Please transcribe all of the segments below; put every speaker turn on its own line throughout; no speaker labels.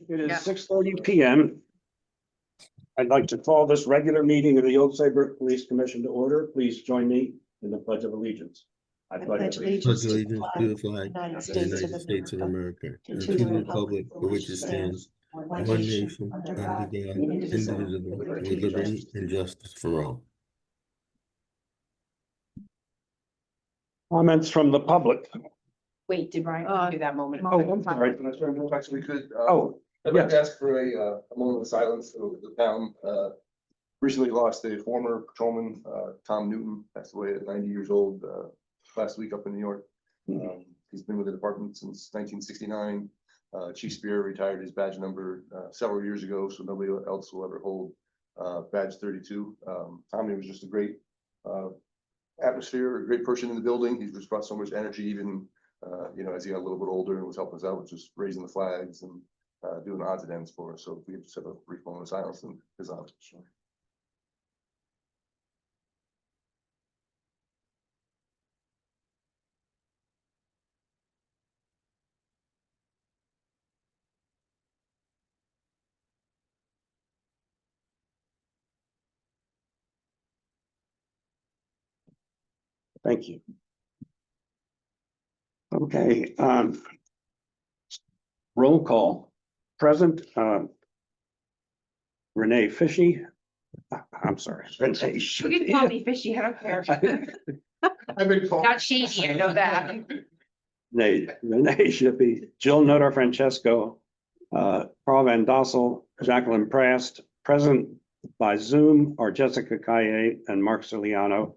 It is
Yeah.
6:30 p.m. I'd like to call this regular meeting of the Old Saybrook Police Commission to order. Please join me in the Pledge of Allegiance. I pledge allegiance.
Pledge allegiance to the flag of
United
the United States of America, and to the republic for which it stands, one nation, under God, indivisible, with liberty and justice for all.
Comments from the public.
Wait, did Brian do that moment?
Oh, I'm sorry.
Actually, we could,
Oh,
I'd like to ask for a moment of silence. The town recently lost a former patrolman, Tom Newton, passed away at 90 years old last week up in New York. He's been with the department since 1969. Chief Spear retired his badge number several years ago, so nobody else will ever hold badge 32. Tommy was just a great atmosphere, a great person in the building. He just brought so much energy, even as he got a little bit older, and was helping us out with just raising the flags and doing the odds and ends for us. So we just have a brief moment of silence in his honor.
thank you. Okay, roll call. Present, Renee Fishy. I'm sorry, Renee.
You can call me fishy, I don't care.
I've been called.
Not shady, I know that.
Renee Shippey, Jill Notar Francesco, Carl Van Dossel, Jacqueline Prast, present by Zoom are Jessica Calle and Mark Ciliano,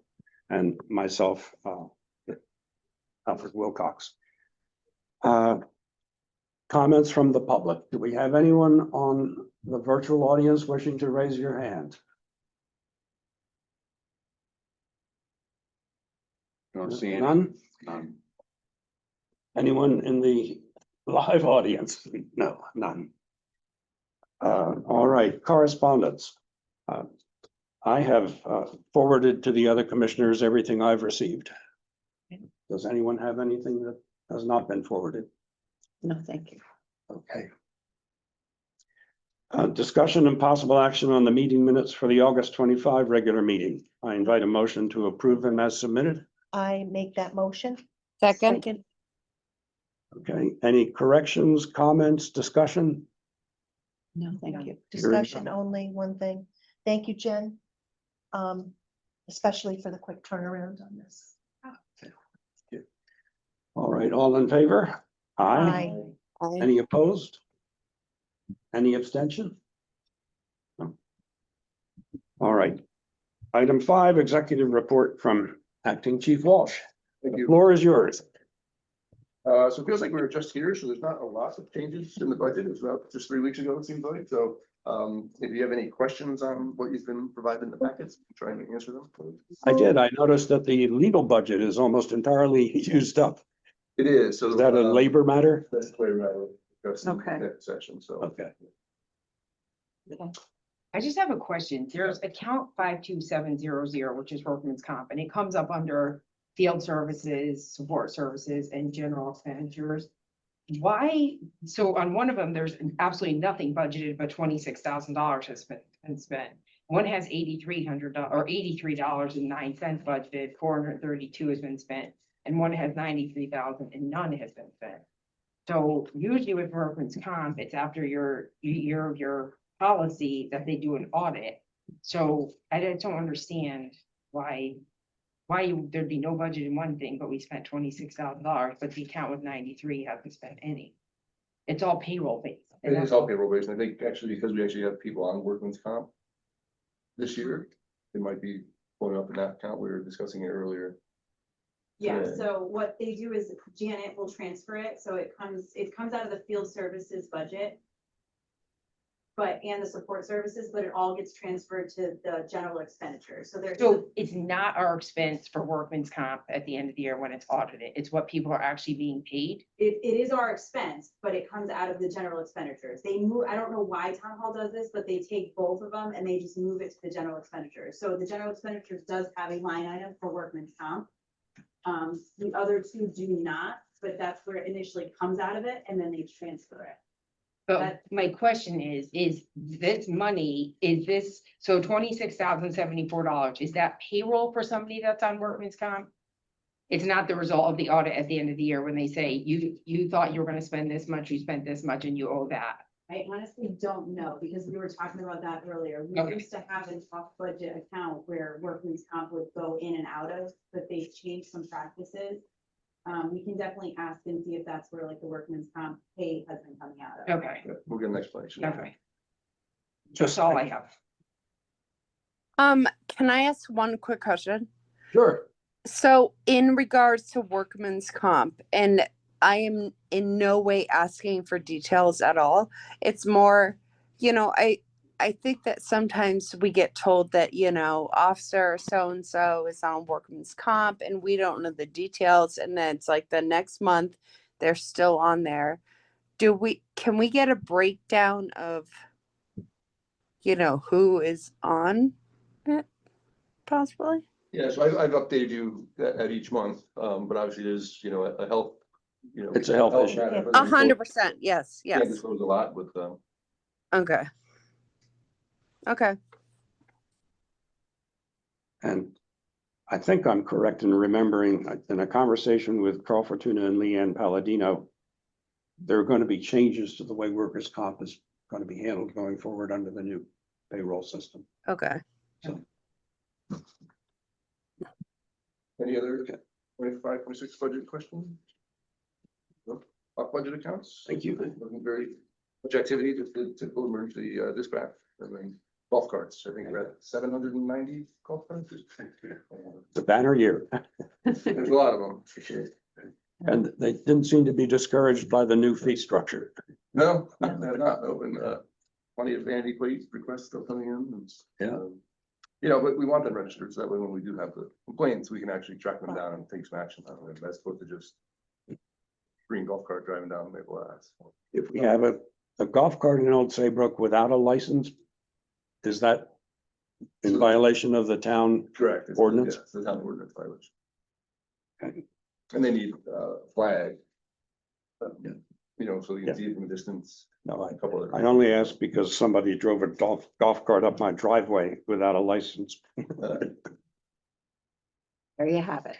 and myself, Alfred Wilcox. Comments from the public. Do we have anyone on the virtual audience wishing to raise your hand?
Don't see any.
None? Anyone in the live audience? No, none. All right, correspondence. I have forwarded to the other commissioners everything I've received. Does anyone have anything that has not been forwarded?
No, thank you.
Okay. Discussion and possible action on the meeting minutes for the August 25 regular meeting. I invite a motion to approve them as submitted.
I make that motion.
Second.
Okay, any corrections, comments, discussion?
No, thank you.
Hearing
Discussion
none.
only, one thing. Thank you, Jen. Especially for the quick turnaround on this.
All right, all in favor? Aye. Any opposed? Any abstention? No. All right. Item 5, executive report from Acting Chief Walsh.
Thank
The
you.
floor is yours.
So it feels like we were just here, so there's not a lot of changes in the budget. It was about just 3 weeks ago, it seems like. So if you have any questions on what you've been provided in the packets, try and answer them.
I did. I noticed that the legal budget is almost entirely used up.
It is. So
Is that a labor matter?
That's clear matter.
Okay.
That session. So
Okay.
I just have a question. There's account 52700, which is workman's comp, and it comes up under field services, support services, and general expenditures. Why? So on one of them, there's absolutely nothing budgeted, but $26,000 has been spent. One has $8,300 or $83.09 budgeted, 432 has been spent, and one has 93,000 and none has been spent. So usually with workman's comp, it's after your policy that they do an audit. So I just don't understand why there'd be no budget in one thing, but we spent $26,000, but the account with 93 hasn't spent any. It's all payroll based.
it is all payroll based. I think actually because we actually have people on workman's comp this year, it might be pulling up in that account. We were discussing it earlier.
Yeah,
Yeah.
so what they do is Janet will transfer it, so it comes out of the field services budget. And the support services, but it all gets transferred to the general expenditure, so there's.
So it's not our expense for workman's comp at the end of the year when it's audited. It's what people are actually being paid.
It is our expense, but it comes out of the general expenditures. They move, I don't know why town hall does this, but they take both of them and they just move it to the general expenditures. So the general expenditures does have a line item for workman's comp. The other two do not, but that's where it initially comes out of it and then they transfer it.
But my question is this money, so $26,074, is that payroll for somebody that's on workman's comp? It's not the result of the audit at the end of the year when they say, you thought you were gonna spend this much, you spent this much and you owe that.
I honestly don't know, because we were talking about that earlier. We
Okay.
used to have an off budget account where workman's comp would go in and out of, but they've changed some practices. We can definitely ask and see if that's where like the workman's comp pay has been coming out of.
Okay,
We'll get an explanation.
okay. Just all I have.
Can I ask one quick question?
Sure.
So in regards to workman's comp, and I am in no way asking for details at all. It's more, I think that sometimes we get told that, officer so-and-so is on workman's comp and we don't know the details. And then it's like the next month they're still on there. Can we get a breakdown of, who is on it possibly?
Yeah, so I've updated you at each month, but obviously there's, a health,
It's a health issue.
matter.
100%. Yes.
Yeah,
Yes.
disclose a lot with,
Okay. Okay.
And I think I'm correct in remembering in a conversation with Carl Fortuna and Leanne Palladino, there are going to be changes to the way workers' comp is going to be handled going forward under the new payroll system.
Okay.
any other 25, 26 budget questions? No? Off budget accounts?
Thank you.
Wasn't very much activity, just the typical emergency dispatch, and then golf carts. I think we're at 790 golf carts.
It's a banner year.
There's a lot of them, for sure.
And they didn't seem to be discouraged by the new fee structure.
No, they're not open. Plenty of vanity plate requests still coming in. And,
Yeah.
But we want them registered, so that way when we do have the complaints, we can actually track them down and take some action on them, as opposed to just green golf cart driving down Maple Ave.
If we have a golf cart in Old Saybrook without a license, is that in violation of the town?
Correct.
Ordinance?
Yeah, it's the town ordinance violation.
Okay.
And they need flag.
Yeah.
So you can see it from a distance.
No,
A couple of
I only asked because somebody drove a golf cart up my driveway without a license.
There you have it.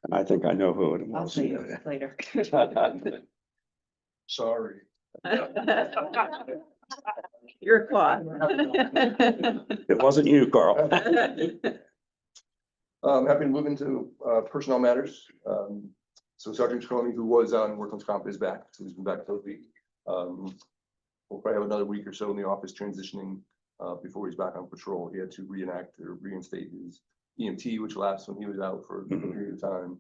And I think I know who it
I'll
was.
see you later.
Sorry.
You're caught.
It wasn't you, Carl.
Happy to move into personnel matters. So Sergeant Coney, who was on workman's comp, is back. So he's been back for a week. We'll probably have another week or so in the office transitioning before he's back on patrol. He had to reenact or reinstate his EMT, which lapsed when he was out for a period of time.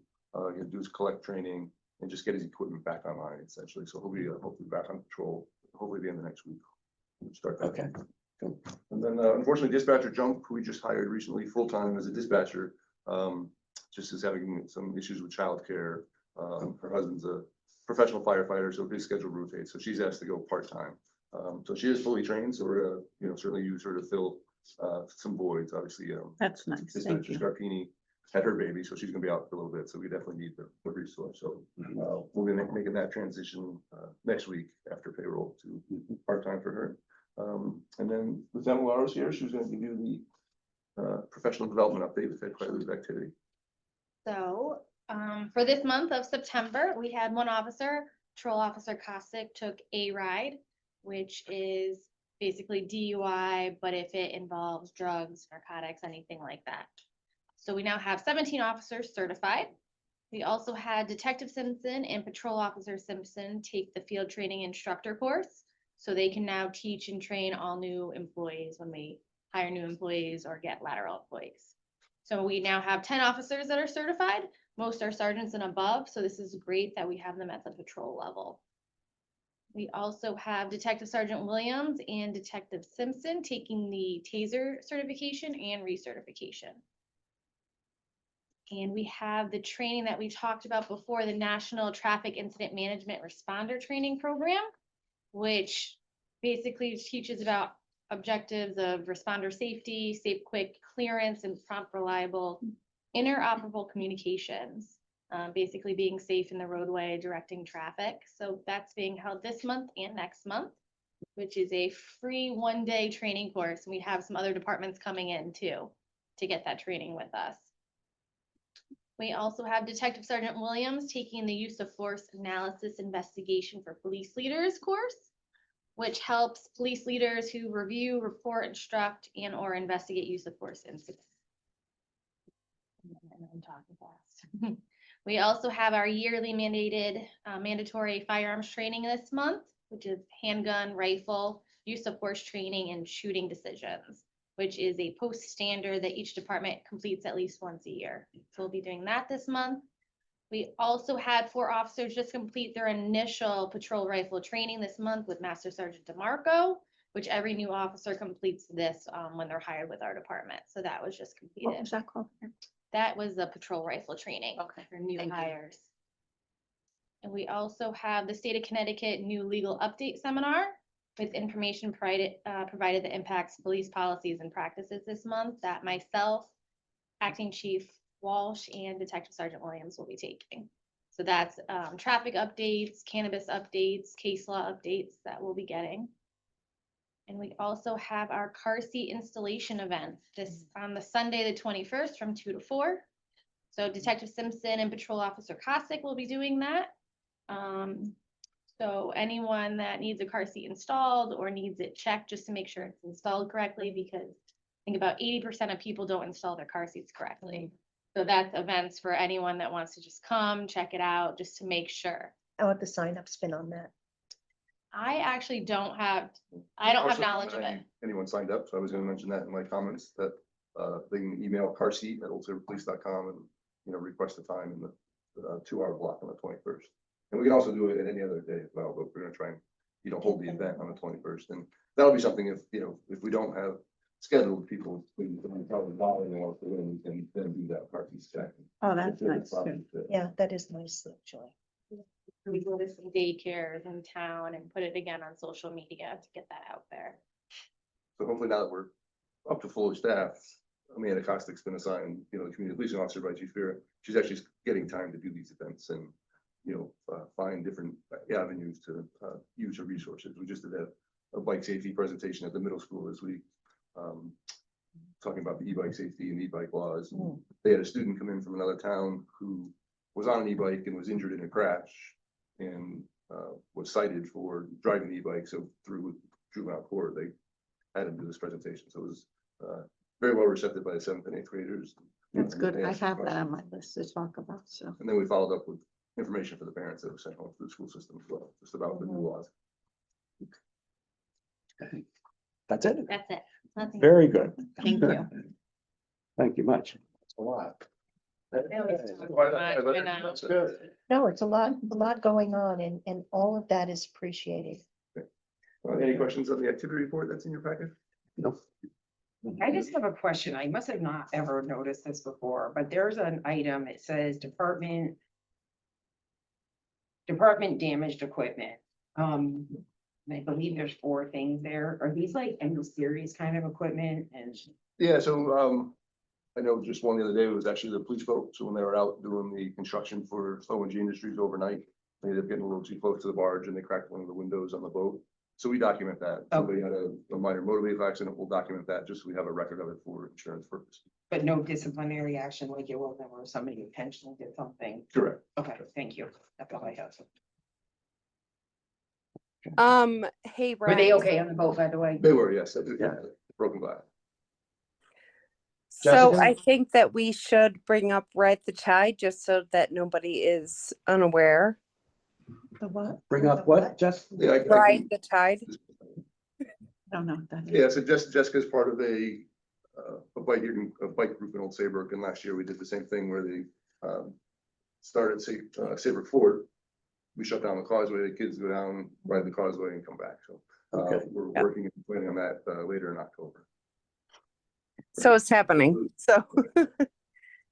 He had to do his collect training and just get his equipment back online, essentially. So he'll be hopefully back on patrol, hopefully the end of next week. We'll start that.
Okay.
And then unfortunately, dispatcher Jump, who we just hired recently full-time as a dispatcher, just is having some issues with childcare. Her husband's a professional firefighter, so his schedule rotates. So she's asked to go part-time. So she is fully trained, so we're gonna, certainly use her to fill some voids. Obviously,
That's nice. Thank
dispatcher
you.
Scarpini had her baby, so she's gonna be out for a little bit. So we definitely need the resource. So we'll be making that transition next week after payroll to part-time for her. And then Lieutenant Laura's here. She was gonna give you the professional development update. We've had quite a bit of activity.
So, for this month of September, we had one officer, Patrol Officer Cossack, took a ride, which is basically DUI, but if it involves drugs, narcotics, anything like that. So we now have 17 officers certified. We also had Detective Simpson and Patrol Officer Simpson take the field training instructor course. So they can now teach and train all new employees when we hire new employees or get lateral employees. So we now have 10 officers that are certified. Most are sergeants and above. So this is great that we have them at the patrol level. We also have Detective Sergeant Williams and Detective Simpson taking the TASER certification and recertification. And we have the training that we talked about before, the National Traffic Incident Management Responder Training Program, which basically teaches about objectives of responder safety, safe, quick clearance, and prompt, reliable, interoperable communications. basically being safe in the roadway, directing traffic. So that's being held this month and next month, which is a free one-day training course. We have some other departments coming in too to get that training with us. We also have Detective Sergeant Williams taking the use of force analysis investigation for police leaders course, which helps police leaders who review, report, instruct, and or investigate use of force incidents. And I'm talking fast. We also have our yearly mandated mandatory firearms training this month, which is handgun, rifle, use of force training, and shooting decisions, which is a post standard that each department completes at least once a year. So we'll be doing that this month. We also had 4 officers just complete their initial patrol rifle training this month with Master Sergeant DeMarco, which every new officer completes this when they're hired with our department. So that was just
What
completed.
was that called?
That was the patrol rifle training for new
Thank you.
hires. And we also have the State of Connecticut new legal update seminar with information provided that impacts police policies and practices this month that myself, Acting Chief Walsh, and Detective Sergeant Williams will be taking. So that's traffic updates, cannabis updates, case law updates that we'll be getting. And we also have our car seat installation event this on the Sunday, the 21st from 2 to 4. So Detective Simpson and Patrol Officer Kosick will be doing that. So anyone that needs a car seat installed or needs it checked just to make sure it's installed correctly, because I think about 80% of people don't install their car seats correctly. So that's events for anyone that wants to just come, check it out, just to make sure.
How have the signups been on that?
I actually don't have
Also,
knowledge of it.
Anyone signed up, so I was gonna mention that in my comments, that they can email carseat@oldsaybrookpolice.com and, you know, request a time in the 2-hour block on the 21st. And we can also do it at any other day as well, but we're gonna try and, you know, hold the event on the 21st. And that'll be something if, you know, if we don't have scheduled people, we can probably bother them off and then do that parking check.
Oh, that's nice too.
Yeah, that is nice, actually.
We go to some daycares in town and put it again on social media to get that out there.
So hopefully now that we're up to full staff, Amanda Kostick's been assigned, you know, the community policing officer by Chief Vera. She's actually getting time to do these events and, you know, find different avenues to use her resources. We just did a bike safety presentation at the middle school this week, talking about the e-bike safety and e-bike laws. They had a student come in from another town who was on an e-bike and was injured in a crash and was cited for driving the e-bike. So through juvenile court, they had him do this presentation. So it was very well received by the 7th and 8th graders.
That's good.
They
I
asked some
have that on
questions.
my list to talk about, so.
And then we followed up with information for the parents that were sent home through the school system as well, just about the new laws.
Okay. That's it.
That's it. Nothing.
Very good.
Thank you.
Thank you much.
That's a lot.
That's
good.
No, it's a lot going on and all of that is appreciated.
Any questions on the activity report that's in your packet?
No.
I just have a question. I must have not ever noticed this before, but there's an item, it says department damaged equipment. I believe there's 4 things there. Are these like any series kind of equipment? And
Yeah, so I know just one the other day was actually the police boat. So when they were out doing the construction for Snow and G Industries overnight, they ended up getting a little too close to the barge and they cracked one of the windows on the boat. So we document that. Somebody had a minor motor vehicle accident, we'll document that just so we have a record of it for insurance purposes.
but no disciplinary action like it was where somebody intentionally did something.
Correct.
Okay, thank you. That's all I have.
Hey,
Were they
Brian.
okay on the boat, by the way?
They were, yes,
Yeah.
broken glass.
So
Jessica?
I think that we should bring up Ride the Tide just so that nobody is unaware.
The what?
Bring up what, Jess?
Yeah,
Ride the Tide.
I don't know. That is.
Yeah, so Jessica's part of a bike group in Old Saybrook, and last year we did the same thing where they started Saybrook Ford. We shut down the causeway, the kids go down, ride the causeway and come back, so
Okay.
we're
Yeah.
working and planning on that later in October.
So it's happening. So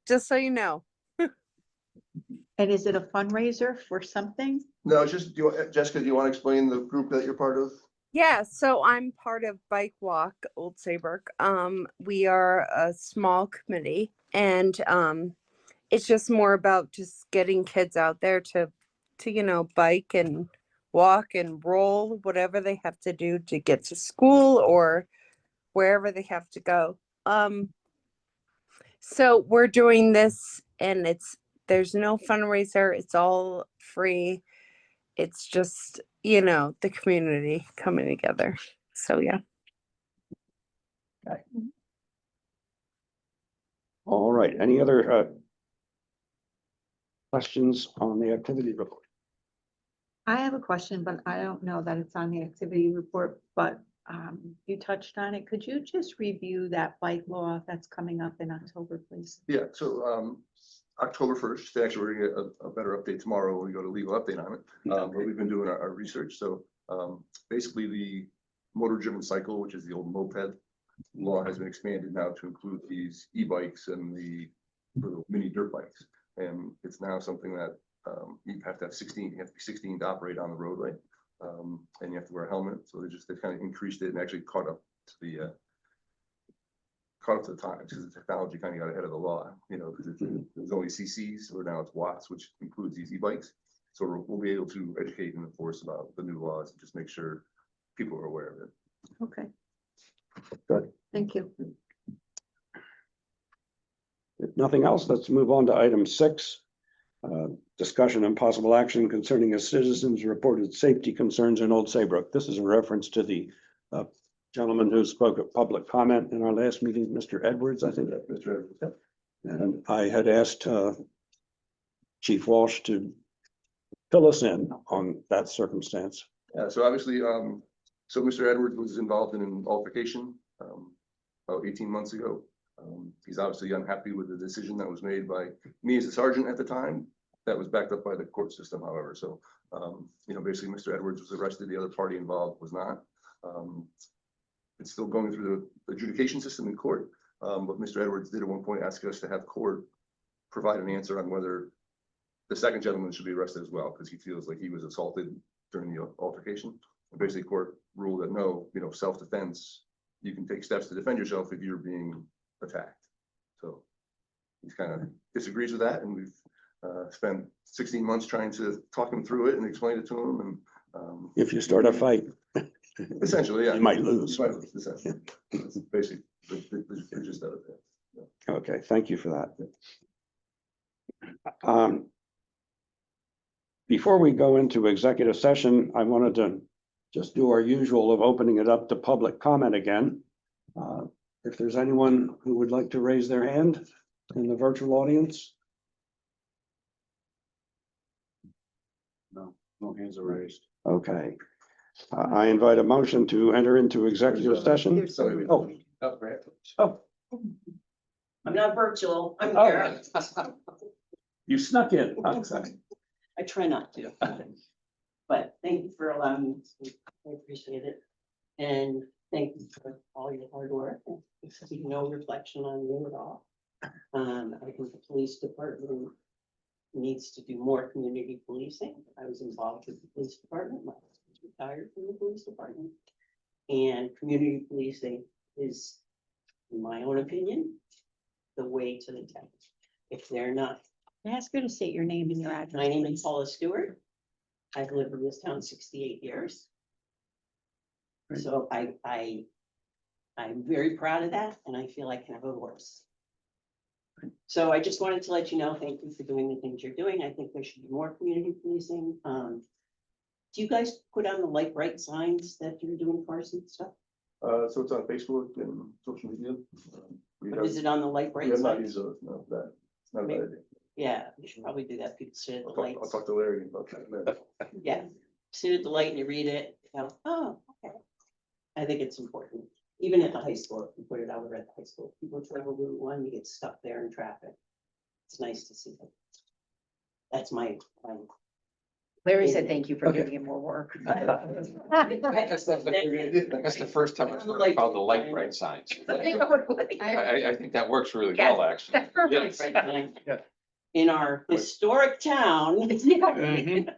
just so you know.
And is it a fundraiser for something?
No, it's just, Jessica, do you want to explain the group that you're part of?
Yeah, so I'm part of Bike Walk Old Saybrook. We are a small committee and it's just more about just getting kids out there to, bike and walk and roll, whatever they have to do to get to school or wherever they have to go. So we're doing this and there's no fundraiser. It's all free. It's just, the community coming together. So yeah.
All right, any other questions on the activity report?
I have a question, but I don't know that it's on the activity report, but you touched on it. Could you just review that bike law that's coming up in October, please?
Yeah, so October 1st, actually, we're gonna get a better update tomorrow when we go to legal update on it. But we've been doing our research. So basically the motor driven cycle, which is the old moped law, has been expanded now to include these e-bikes and the little mini dirt bikes. And it's now something that you have to have 16, you have to be 16 to operate on the roadway. And you have to wear a helmet. So they kind of increased it and actually caught up to the times, because the technology kind of got ahead of the law, because it was only CCs, or now it's watts, which includes these e-bikes. So we'll be able to educate and enforce about the new laws and just make sure people are aware of it.
Okay.
Good.
Thank you.
If nothing else, let's move on to item 6. Discussion and possible action concerning a citizen's reported safety concerns in Old Saybrook. This is a reference to the gentleman who spoke at public comment in our last meeting, Mr. Edwards, I think.
Mr. Edwards, yep.
And I had asked Chief Walsh to fill us in on that circumstance.
So obviously, so Mr. Edwards was involved in an altercation about 18 months ago. He's obviously unhappy with the decision that was made by me as a sergeant at the time. That was backed up by the court system, however. So, basically Mr. Edwards was arrested. The other party involved was not. It's still going through the adjudication system in court. But Mr. Edwards did at one point ask us to have court provide an answer on whether the second gentleman should be arrested as well, because he feels like he was assaulted during the altercation. And basically court ruled that no, self-defense, you can take steps to defend yourself if you're being attacked. So he's kind of disagrees with that, and we've spent 16 months trying to talk him through it and explain it to him. And
If you start a fight,
essentially, yeah,
you might lose.
You might lose, essentially. That's basically the gist of it. Yeah.
Okay, thank you for that. Before we go into executive session, I wanted to just do our usual of opening it up to public comment again. If there's anyone who would like to raise their hand in the virtual audience. No hands are raised. Okay. I invite a motion to enter into executive session. Oh,
I'm not virtual, I'm
Oh.
here.
You snuck in. Oh,
I try not to. But thank you for allowing me to speak. I appreciate it. And thank you for all your hard work. It's no reflection on you at all. I think the police department needs to do more community policing. I was involved with the police department. My husband's retired from the police department. And community policing is, in my own opinion, the way to the town. If they're not.
Can I ask you to state your name and your address?
My name is Paula Stewart. I've lived in this town 68 years.
Great.
So I'm very proud of that, and I feel I can have a voice. So I just wanted to let you know, thank you for doing the things you're doing. I think there should be more community policing. Do you guys put on the light bright signs that you're doing cars and stuff?
So it's on Facebook and social media.
Or is it on the light
We
bright
have not
signs?
used those, no, that, it's not a bad idea.
Yeah, you should probably do that. People sit at the
I'll
lights.
talk to Larry about that.
Yeah, sit at the light and you read it, you go, oh, okay. I think it's important, even at the high school, if you put it out at the high school, people travel Route 1, you get stuck there in traffic. It's nice to see them. That's my.
Larry said, thank you for
Okay.
giving him more work.
That's the first time I've heard about the light bright signs. I think that works really well, actually. Yes. Yeah.
In our historic town.
Mhm.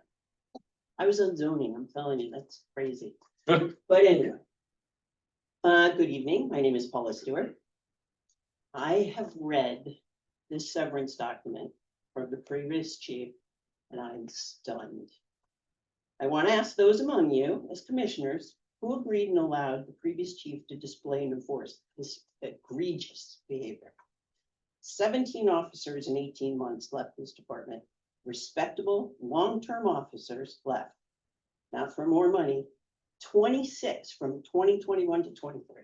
I was on zoning, I'm telling you, that's crazy. But anyway. Good evening, my name is Paula Stewart. I have read this severance document from the previous chief, and I'm stunned. I want to ask those among you, as commissioners, who agreed and allowed the previous chief to display and enforce this egregious behavior? 17 officers in 18 months left this department. Respectable, long-term officers left. Not for more money, 26 from 2021 to 23.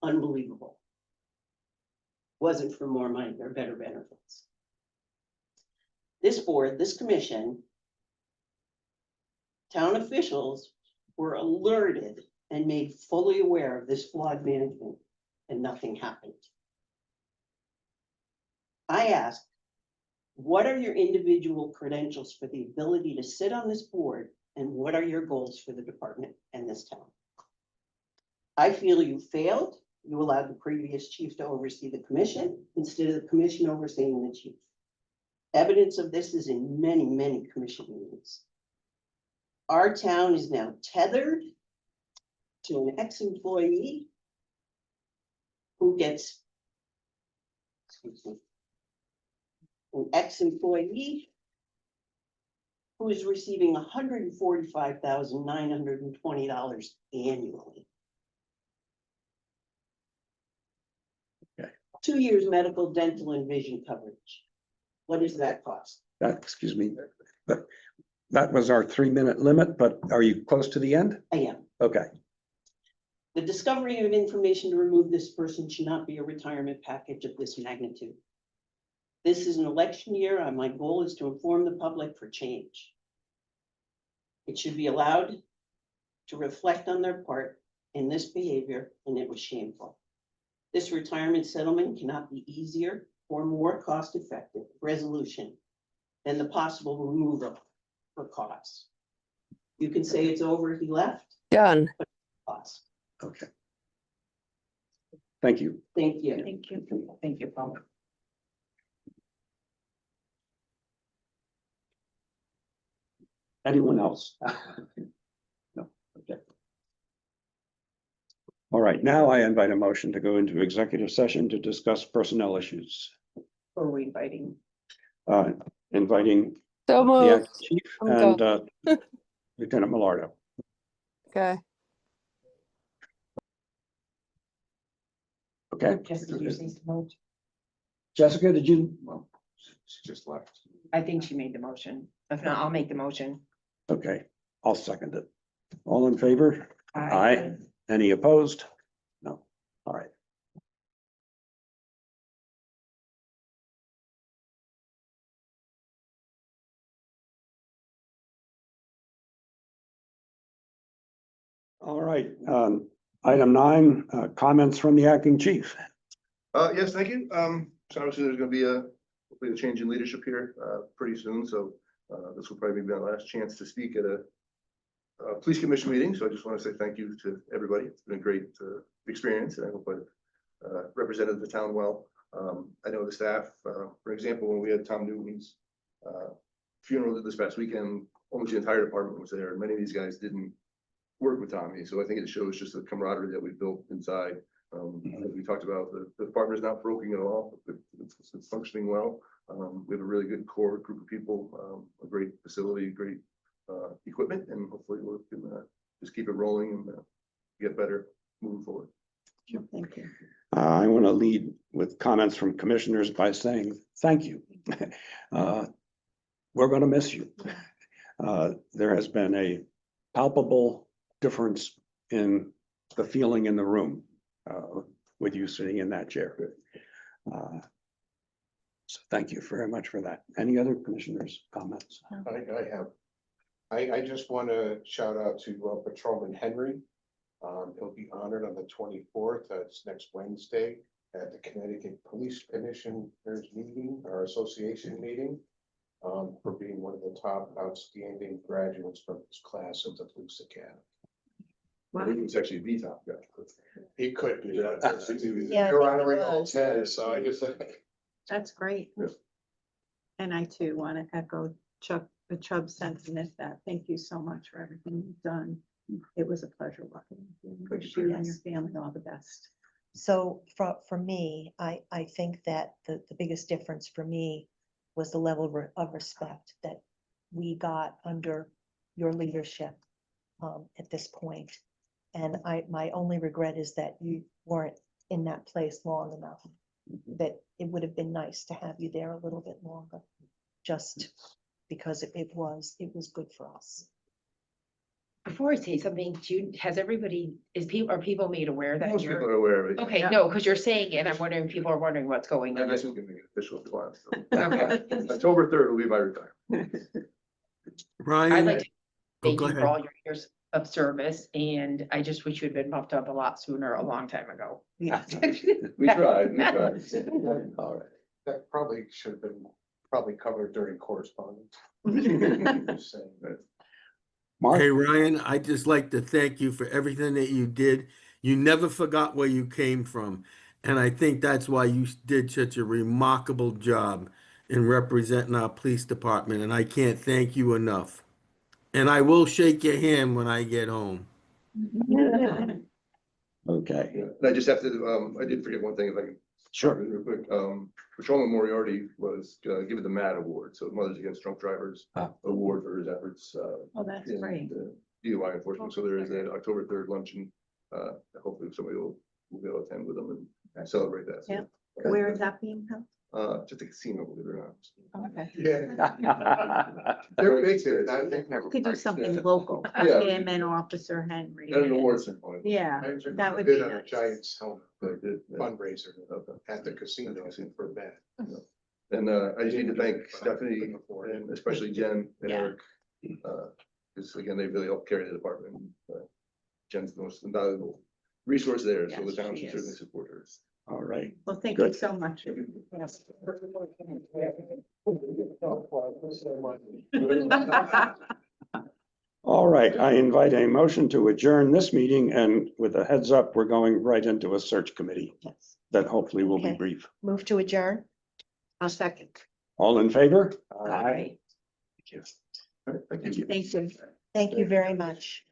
Unbelievable. Wasn't for more money, they're better benefits. This board, this commission, town officials were alerted and made fully aware of this flawed management, and nothing happened. I ask, what are your individual credentials for the ability to sit on this board, and what are your goals for the department and this town? I feel you failed. You allowed the previous chief to oversee the commission instead of the commission overseeing the chief. Evidence of this is in many, many commission meetings. Our town is now tethered to an ex-employee who gets, excuse me, an ex-employee who is receiving $145,920 annually.
Okay.
2 years medical, dental, and vision coverage. What does that cost?
Excuse me, that was our 3-minute limit, but are you close to the end?
I am.
Okay,
The discovery of information to remove this person should not be a retirement package of this magnitude. This is an election year, and my goal is to inform the public for change. It should be allowed to reflect on their part in this behavior, and it was shameful. This retirement settlement cannot be easier or more cost-effective resolution than the possible removal for costs. You can say it's over, he left,
Done.
cost.
okay. Thank you.
Thank you.
Thank you. Thank you, Paul.
Anyone else? No, okay. All right, now I invite a motion to go into executive session to discuss personnel issues.
Or we inviting?
Inviting
So
the
moved.
acting chief
I'm
and Lieutenant Millardo.
Okay.
Okay,
Jessica, you say some-
Jessica, did you?
Well, she just left.
I think she made the motion. If not, I'll make the motion.
Okay, I'll second it. All in favor? Aye. Any opposed? No. All right. All right, item 9, comments from the acting chief.
Yes, thank you. So obviously there's gonna be hopefully a change in leadership here, pretty soon, so, this will probably be my last chance to speak at a police commission meeting, so I just want to say thank you to everybody. It's been a great, experience, and I hope I've represented the town well. I know the staff, for example, when we had Tom Newton's, funeral this past weekend, almost the entire department was there, and many of these guys didn't work with Tommy, so I think it shows just the camaraderie that we built inside. As we talked about, the department is not broken at all. It's functioning well. We have a really good core group of people, a great facility, great equipment, and hopefully we'll just keep it rolling and get better moving forward.
Thank you.
I want to lead with comments from commissioners by saying thank you. We're going to miss you. There has been a palpable difference in the feeling in the room with you sitting in that chair. So thank you very much for that. Any other commissioners' comments?
I just want to shout out to Patrolman Henry. He'll be honored on the 24th. That's next Wednesday at the Connecticut Police Commissioners meeting, our association meeting, for being one of the top outstanding graduates from his class of the police academy.
I think it's actually the top guy.
He could be.
Yeah.
You're honoring all 10, so I just.
That's great.
Yeah.
And I too want to echo Chubb's sentiment that thank you so much for everything you've done. It was a pleasure working with you. Wish you and your family all the best.
So for me, I think that the biggest difference for me was the level of respect that we got under your leadership at this point. And my only regret is that you weren't in that place long enough, that it would have been nice to have you there a little bit longer, just because it was good for us.
Before I say something, are people made aware that
Most people
you're?
are aware of it.
Okay, no, because you're saying it, I'm wondering, if people are wondering what's going
I
on.
guess we can make it official if you want. so.
Okay.
October 3rd will be my retirement.
I'd
Ryan,
like to thank
go
you for
ahead.
all your years of service, and I just wish you had been bumped up a lot sooner, a long time ago.
We tried, we tried.
All right, that probably should have been covered during correspondence. Just saying.
Mark?
Hey, Ryan, I'd just like to thank you for everything that you did. You never forgot where you came from. And I think that's why you did such a remarkable job in representing our police department. And I can't thank you enough. And I will shake your hand when I get home.
Okay,
Yeah, and I just have to, I did forget one thing, if I can.
sure.
Real quick, Patrolman Moriarty was given the MAD award, so Mothers Against Drunk Drivers
Ah.
award for his efforts.
Oh, that's
in
great.
the DUI enforcement, so there is an October 3rd luncheon. Hopefully somebody will be able to attend with them and celebrate that. So,
Yeah. Where is that being held?
just a casino, believe it or not.
Okay.
Yeah. They're big there.
Could do something local,
Yeah.
him and Officer Henry.
And an award ceremony.
Yeah,
I
that would be
did a
nice.
Giants helmet
They did, yeah.
fundraiser
Okay.
at the casino for that.
And I just need to thank Stephanie and especially Jen and
Yeah.
Eric. Because again, they really helped carry the department. Jen's the most invaluable resource there, so the
Yes,
town
she
should certainly
is.
support her.
All right.
Well, thank you
Good.
so much.
All right, I invite a motion to adjourn this meeting, and with a heads up, we're going right into a search committee
Yes.
that hopefully will be
Okay.
brief.
Move to adjourn?
I'll second.
All in favor?
All right.
Thank you.
All right, thank you.
Thank you.
Thank you very much.